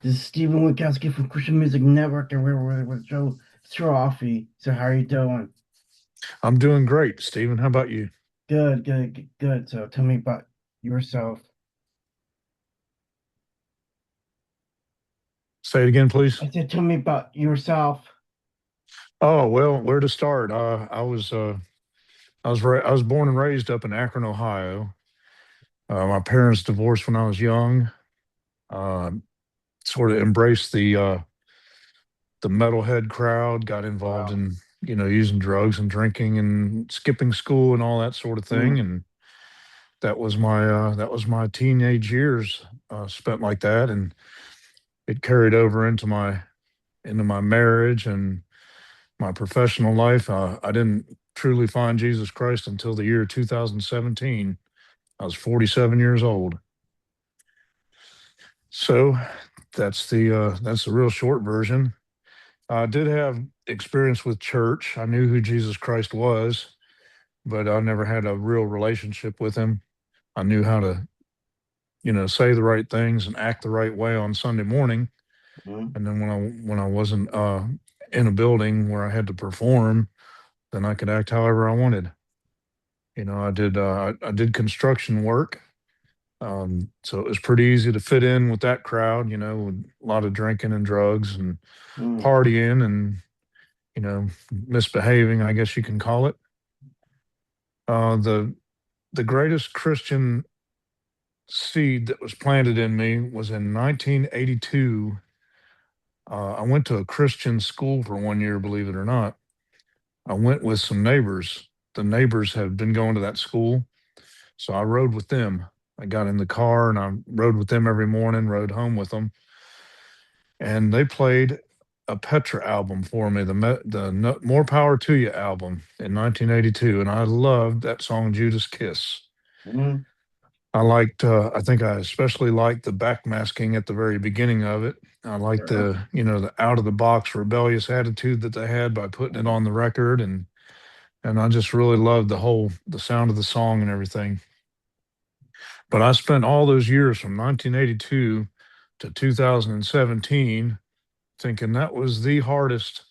This is Stephen Winkowski from Christian Music Network, and we're with Joe Cioffe. So how are you doing? I'm doing great, Stephen. How about you? Good. So tell me about yourself. Say it again, please. I said, tell me about yourself. Oh, well, where to start? I was born and raised up in Akron, Ohio. My parents divorced when I was young. Uh, Sort of embraced the metalhead crowd. Got involved Wow. in using drugs and drinking and skipping school and all that sort of thing. Mm, And that was my teenage years spent like that, and it carried over into my marriage and my professional life. I didn't truly find Jesus Christ until the year 2017. I was 47 years old. So that's the real short version. I did have experience with church. I knew who Jesus Christ was, but I never had a real relationship with him. I knew how to, say the right things and act the right way on Sunday morning. mm, And then when I wasn't in a building where I had to perform, then I could act however I wanted. I did construction work, so it was pretty easy to fit in with that crowd. With a lot of drinking and drugs and mm, partying and misbehaving, I guess you can call it. The greatest Christian seed that was planted in me was in 1982. I went to a Christian school for 1 year, believe it or not. I went with some neighbors. The neighbors had been going to that school. So I rode with them. I got in the car and I rode with them every morning, rode home with them. And they played a Petra album for me, More Power to You album in 1982. And I loved that song, Judas Kiss. mm, I think I especially liked the backmasking at the very beginning of it. I liked sure. the out of the box rebellious attitude that they had by putting it on the record. And I just really loved the sound of the song and everything. But I spent all those years from 1982 to 2017 thinking that was the hardest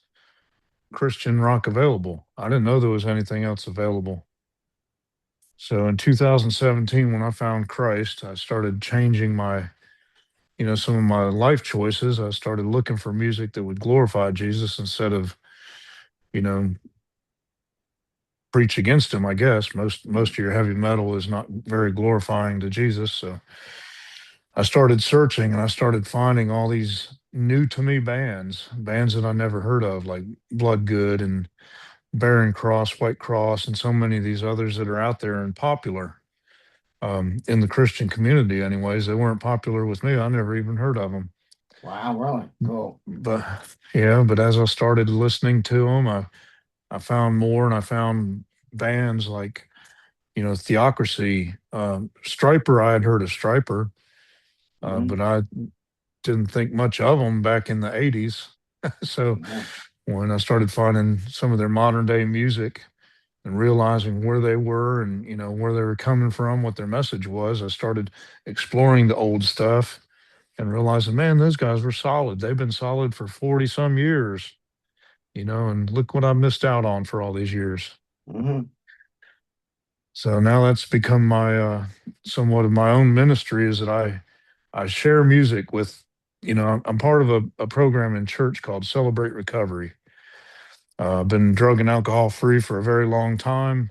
Christian rock available. I didn't know there was anything else available. So in 2017, when I found Christ, I started changing some of my life choices. I started looking for music that would glorify Jesus instead of, you know, preach against him, I guess. Most of your heavy metal is not very glorifying to Jesus. So I started searching and I started finding all these new to me bands that I never heard of, like Blood Good and Barren Cross, White Cross, and so many of these others that are out there and popular in the Christian community. Anyways, they weren't popular with me. I never even heard of them. Wow, really? Cool. But yeah, but as I started listening to them, I found more, and I found bands like Theocracy, Striper. I had heard of Striper, Mm, but I didn't think much of them back in the 80s. So yeah. when I started finding some of their modern day music and realizing where they were and where they were coming from, what their message was, I started exploring the old stuff and realizing, man, those guys were solid. They've been solid for 40 some years, and look what I missed out on for all these years. Mm, So now that's become my somewhat of my own ministry, is that I share music with, I'm part of a program in church called Celebrate Recovery. I've been drug and alcohol free for a very long time.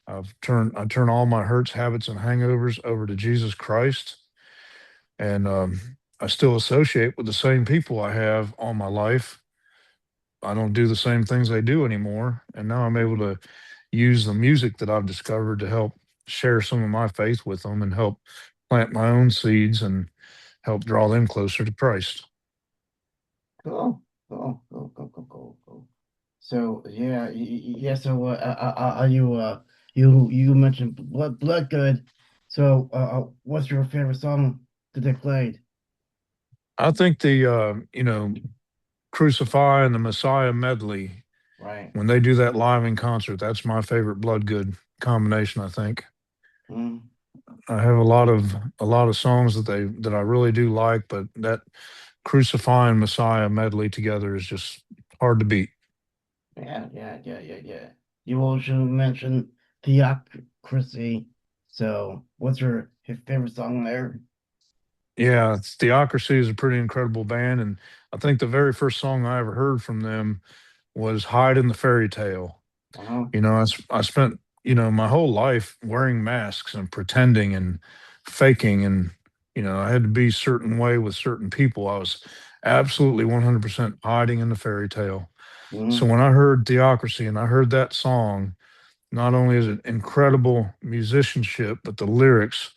I turn all my hurts, habits, and hangovers over to Jesus Christ, and I still associate with the same people I have all my life. I don't do the same things they do anymore, and now I'm able mm, to use the music that I've discovered to help share some of my faith with them and help plant my own seeds and help draw them closer to Christ. cool. Cool. So yeah, yeah. So you mentioned blood good. So what's your favorite song that they played? I think the Crucify and the Messiah medley, Right. when they do that live in concert, that's my favorite Blood Good combination, I think. Mm, I have a lot of songs that I really do like, but that Crucify and Messiah medley together is just hard to beat. Yeah. You also mentioned Theocracy. So, what's your favorite song there? Yeah, Theocracy is a pretty incredible band, and I think the very first song I ever heard from them was "Hide in the Fairy Tale." Uh-huh. I spent my whole life wearing masks and pretending and faking, and I had to be a certain way with certain people. I was absolutely 100% hiding in the fairy tale. So Mhm. when I heard Theocracy and I heard that song, not only is it incredible musicianship, but the lyrics,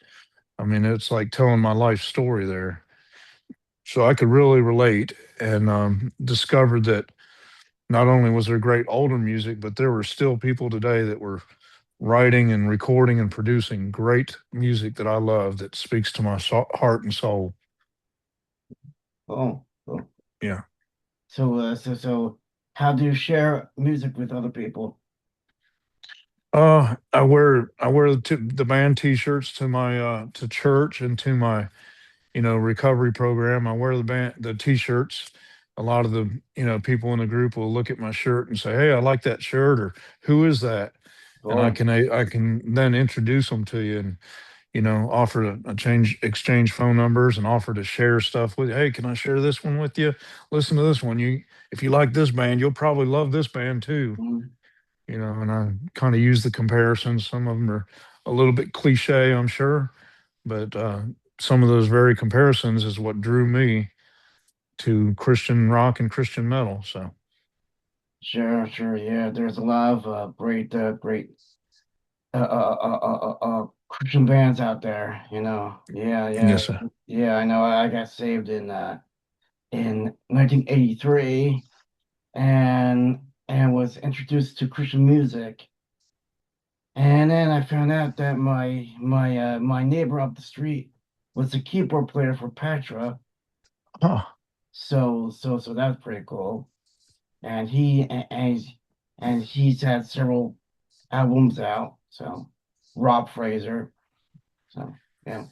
I mean, it's like telling my life story there. So I could really relate and discovered that not only was there great older music, but there were still people today that were writing and recording and producing great music that I love that speaks to my heart and soul. Cool. Yeah. How do you share music with other people? I wear the band T-shirts to my to church and to my recovery program. I wear the T-shirts. A lot of the people in the group will look at my shirt and say, "Hey, I like that shirt," or "Who is that?" And I Cool. can I can then introduce them to you and offer to change exchange phone numbers and offer to share stuff with you. Hey, can I share this one with you? Listen to this one. If you like this band, you'll probably love this band too. Mhm. And I kind of use the comparisons. Some of them are a little bit cliche, I'm sure, but some of those very comparisons is what drew me to Christian rock and Christian metal. So Sure. Yeah, there's a lot of great Christian bands out there, you know. yes, sir. Yeah, I know. I got saved in 1983 and was introduced to Christian music. And then I found out that my neighbor up the street was a keyboard player for Petra. Huh. So that's pretty cool. And and he's had several albums out. So Rob Fraser. So yeah.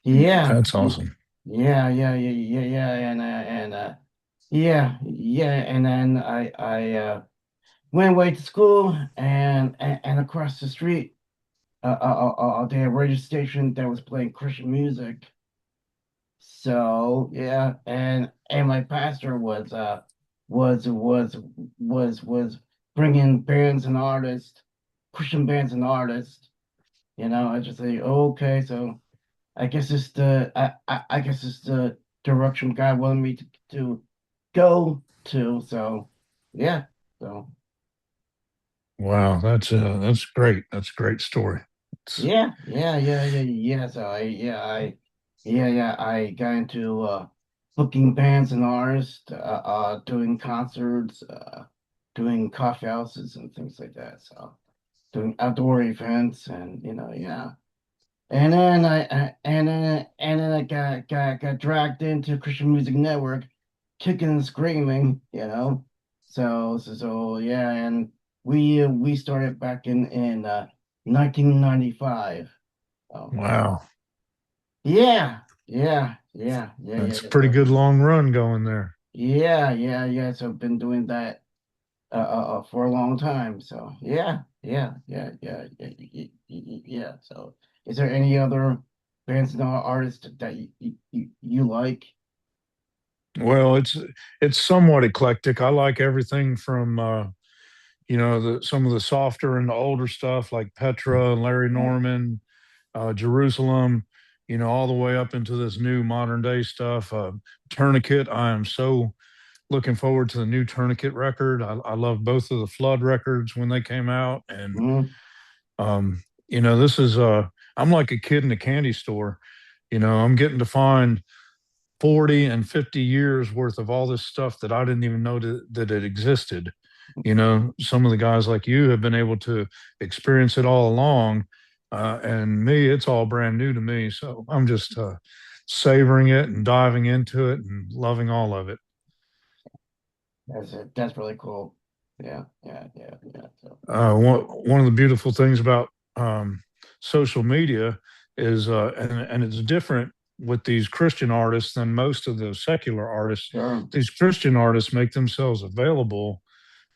Yeah, That's awesome. yeah, and then I went away to school and across the street, they had a radio station that was playing Christian music. So yeah, and my pastor was was was bringing bands and artists, Christian bands and artists. You know, I just say, okay, so. I guess it's the direction God wanted me to go to. So yeah. So Wow, that's great. That's a great story. It's, yeah. So I got into booking bands and artists, doing concerts, doing coffee houses and things like that. So doing outdoor events and yeah. And then I got dragged into Christian Music Network, kicking and screaming, you know. So yeah, and we started back in 1995. Um, wow. yeah. That's a pretty good long run going there. Yeah. So I've been doing that for a long time. So yeah. So, is there any other bands and artists that you like? Well, it's somewhat eclectic. I like everything from some of the softer and the older stuff like Petra and Larry Mhm. Norman, Jerusalem, all the way up into this new modern day stuff. Tourniquet, I am so looking forward to the new Tourniquet record. I love both of the Flood records when they came out, and Mhm. this is I'm like a kid in a candy store. I'm getting to find 40 and 50 years worth of all this stuff that I didn't even know that it existed. Some of the guys like you have been able to experience it all along. And me, it's all brand new to me. So I'm just savoring it and diving into it and loving all of it. That's it. That's really cool. Yeah. So One of the beautiful things about social media is, and it's different. with these Christian artists than most of the secular artists. Sure. These Christian artists make themselves available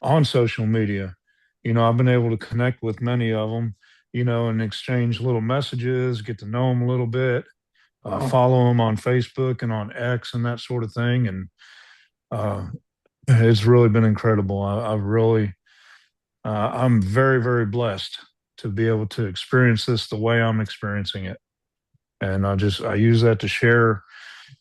on social media. I've been able to connect with many of them, and exchange little messages, get to know them a little bit, Oh, follow them on Facebook and on X and that sort of thing. And uh, it's really been incredible. I've really, I'm very, very blessed to be able to experience this the way I'm experiencing it. And I use that to share,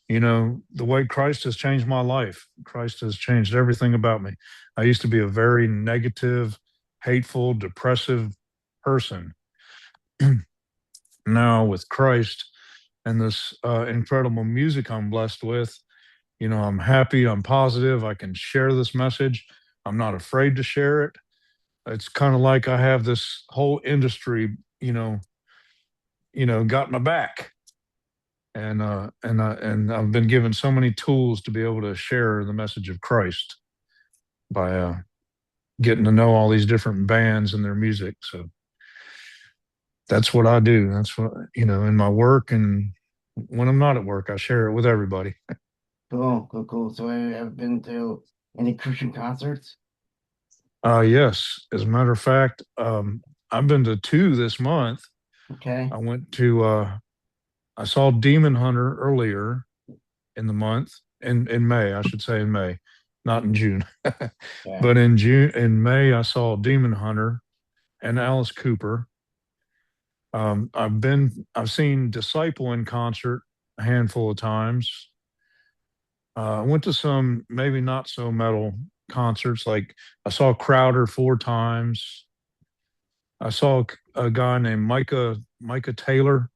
the way Christ has changed my life. Christ has changed everything about me. I used to be a very negative, hateful, depressive person. Now, with Christ and this incredible music I'm blessed with, I'm happy, I'm positive, I can share this message. I'm not afraid to share it. It's kind of like I have this whole industry, got my back. And I've been given so many tools to be able to share the message of Christ by getting to know all these different bands and their music. So that's what I do. That's what, in my work, and when I'm not at work, I share it with everybody. cool, cool, cool. So have you ever been to any Christian concerts? Yes, as a matter of fact, I've been to two this month. Okay. I went to I saw Demon Hunter earlier in the month, in May, I should say, in May, not in June. Yeah. But in May, I saw Demon Hunter and Alice Cooper. I've seen Disciple in concert a handful of times. I went to some maybe not so metal concerts. Like I saw Crowder four times. I saw a guy named Micah Taylor.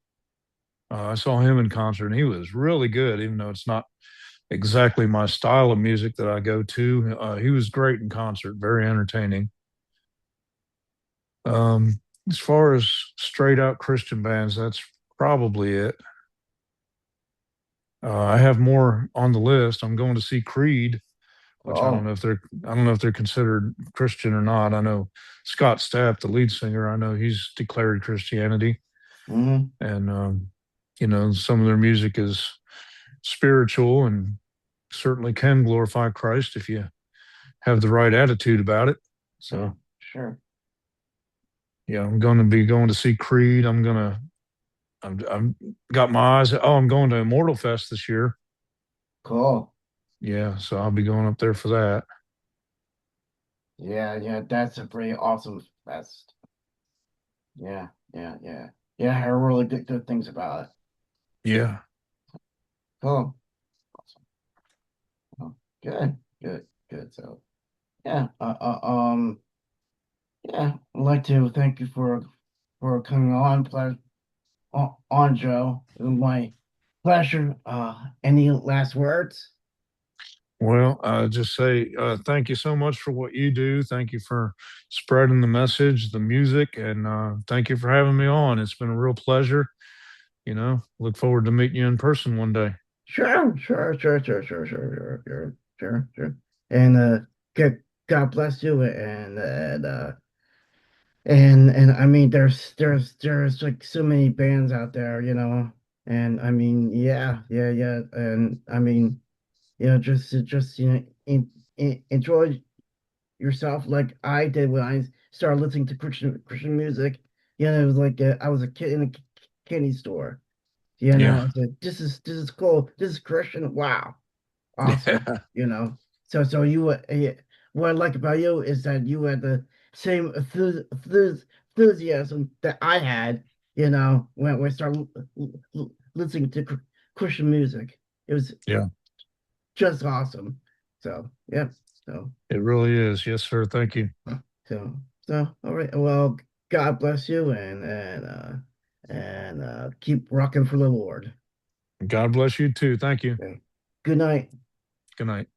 I saw him in concert, and he was really good, even though it's not exactly my style of music that I go to. He was great in concert, very entertaining. As far as straight out Christian bands, that's probably it. I have more on the list. I'm going to see Creed, which Oh. I don't know if they're considered Christian or not. I know Scott Stapp, the lead singer, I know he's declared Christianity, Hmm. and some of their music is spiritual and certainly can glorify Christ if you have the right attitude about it. Yeah. So Sure. yeah, I'm going to be going to see Creed. I'm got my eyes. Oh, I'm going to Immortal Fest this year. Cool. Yeah, so I'll be going up there for that. Yeah, yeah, that's a pretty awesome fest. Yeah, yeah, yeah. Yeah, I heard really good things about it. Yeah. Cool. Awesome. Oh, good, good, good. So yeah, yeah, I'd like to thank you for coming on, on Joe. It was my pleasure. Any last words? Well, I just say thank you so much for what you do. Thank you for spreading the message, the music, and thank you for having me on. It's been a real pleasure. Look forward to meeting you in person one day. Sure, sure, sure, sure, sure, sure, sure, sure, sure, sure. And God, God bless you. And I mean, there's like so many bands out there, And I mean, yeah, yeah, yeah. And I mean, just enjoy yourself like I did when I started listening to Christian music. It was like I was a kid in a candy store. Yeah. I said, this is cool. This is Christian. Wow, awesome. Yeah. So what I like about you is that you had the same enthusiasm that I had. When I started listening to Christian music, it was Yeah. just awesome. So yeah. So It really is. Yes, sir. Thank you. so all right. Well, God bless you and keep rocking for the Lord. God bless you too. Thank you. Okay. Good night. Good night.